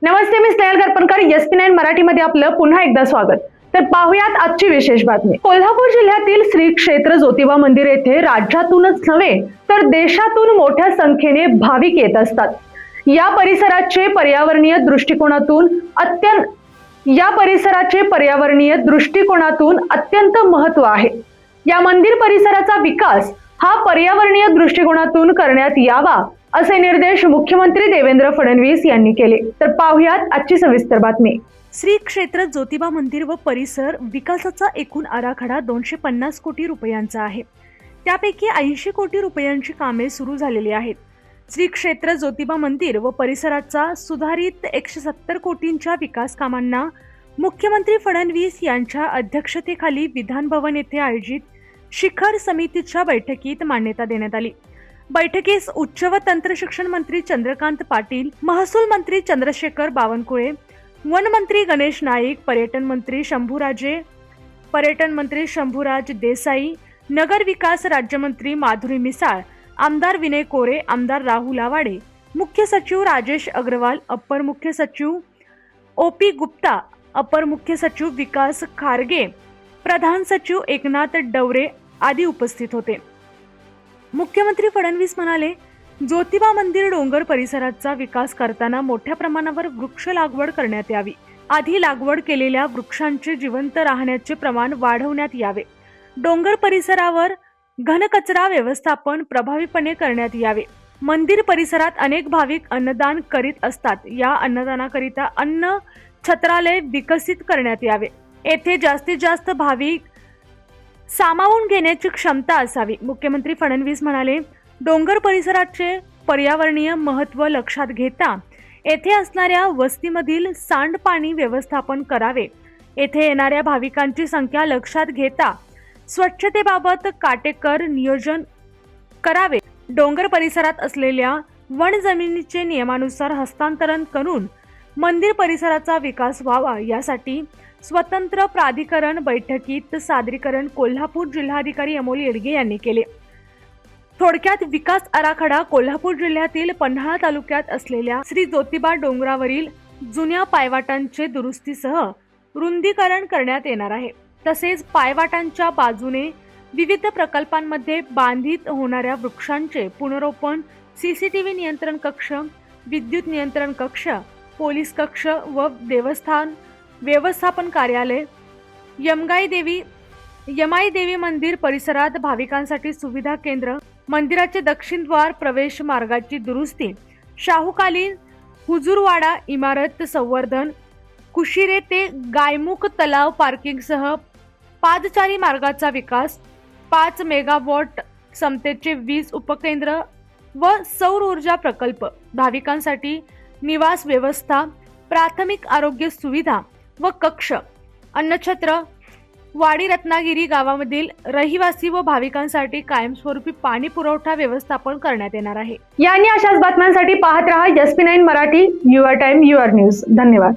नमस्ते, मी Snehal गरपणकर. SP9 मराठीमध्ये आपलं पुन्हा एकदा स्वागत. तर पाहुयात आजची विशेष बातमी. कोल्हापूर जिल्ह्यातील श्री क्षेत्र ज्योतिबा मंदिर येथे राज्यातूनच नव्हे तर देशातून मोठ्या संख्येने भाविक येत असतात. या परिसराचे पर्यावरणीय दृष्टिकोनातून अत्यंत महत्त्व आहे. या मंदिर परिसराचा विकास हा पर्यावरणीय दृष्टिकोनातून करण्यात यावा असे निर्देश मुख्यमंत्री देवेंद्र फडणवीस यांनी केले. तर पाहुयात आजची सविस्तर बातमी. श्री क्षेत्र ज्योतिबा मंदिर व परिसर विकासाचा एकूण आराखडा 250 कोटी रुपयांचा आहे. त्यापैकी 80 कोटी रुपयांची कामे सुरू झालेली आहेत. श्री क्षेत्र ज्योतिबा मंदिर व परिसराचा सुधारित 170 कोटींच्या विकास कामांना मुख्यमंत्री फडणवीस यांच्या अध्यक्षतेखाली विधान भवन येथे आयोजित शिखर समितीच्या बैठकीत मान्यता देण्यात आली. बैठकीस उच्च व तंत्र शिक्षण मंत्री चंद्रकांत पाटील, महसूल मंत्री चंद्रशेखर बावनकुळे, वन मंत्री गणेश नाईक, पर्यटन मंत्री शंभूराज देसाई, नगर विकास राज्यमंत्री माधुरी मिसाळ, आमदार विनय कोरे, आमदार राहुल आवाडे, मुख्य सचिव राजेश अग्रवाल, अप्पर मुख्य सचिव OP गुप्ता, अप्पर मुख्य सचिव विकास खारगे, प्रधान सचिव एकनाथ डवरे आदी उपस्थित होते. मुख्यमंत्री फडणवीस म्हणाले, ज्योतिबा मंदिर डोंगर परिसराचा विकास करताना मोठ्या प्रमाणावर वृक्ष लागवड करण्यात यावी. आधी लागवड केलेल्या वृक्षांचे जिवंत राहण्याचे प्रमाण वाढवण्यात यावे. डोंगर परिसरावर घनकचरा व्यवस्थापन प्रभावीपणे करण्यात यावे. मंदिर परिसरात अनेक भाविक अन्नदान करीत असतात. या अन्नदानाकरिता अन्न छत्रालय विकसित करण्यात यावे. येथे जास्तीत जास्त भाविक सामावून घेण्याची क्षमता असावी. मुख्यमंत्री फडणवीस म्हणाले, डोंगर परिसराचे पर्यावरणीय महत्त्व लक्षात घेता येथे असणाऱ्या वस्तीमधील सांडपाणी व्यवस्थापन करावे. येथे येणाऱ्या भाविकांची संख्या लक्षात घेता स्वच्छतेबाबत काटेकोर नियोजन करावे. डोंगर परिसरात असलेल्या वन जमिनीचे नियमानुसार हस्तांतरण करून मंदिर परिसराचा विकास व्हावा यासाठी स्वतंत्र प्राधिकरण बैठकीत सादरीकरण कोल्हापूर जिल्हाधिकारी अमोल येडगे यांनी केले. थोडक्यात विकास आराखडा कोल्हापूर जिल्ह्यातील पन्हाळा तालुक्यात असलेल्या श्री ज्योतिबा डोंगरावरील जुन्या पायवाटांचे दुरुस्तीसह रुंदीकरण करण्यात येणार आहे. तसेच पायवाटांच्या बाजूने विविध प्रकल्पांमध्ये बांधित होणाऱ्या वृक्षांचे पुनरोपण, CCTV नियंत्रण कक्ष, विद्युत नियंत्रण कक्ष, पोलीस कक्ष व व्यवस्थापन कार्यालय, यमाई देवी मंदिर परिसरात भाविकांसाठी सुविधा केंद्र, मंदिराचे दक्षिण द्वार प्रवेश मार्गाची दुरुस्ती, शाहूकालीन हुजूरवाडा इमारत संवर्धन, कुशिरे ते गायमुख तलाव पार्किंगसह पादचारी मार्गाचा विकास, 5 मेगावॉट क्षमतेचे वीज उपकेंद्र व सौर ऊर्जा प्रकल्प, भाविकांसाठी निवास व्यवस्था, प्राथमिक आरोग्य सुविधा व कक्ष, अन्नछत्र, वाडी रत्नागिरी गावामधील रहिवासी व भाविकांसाठी कायमस्वरूपी पाणी पुरवठा व्यवस्थापन करण्यात येणार आहे. यांनी अशाच बातम्यांसाठी पाहत रहा SP9 Marathi. Your time your news. धन्यवाद.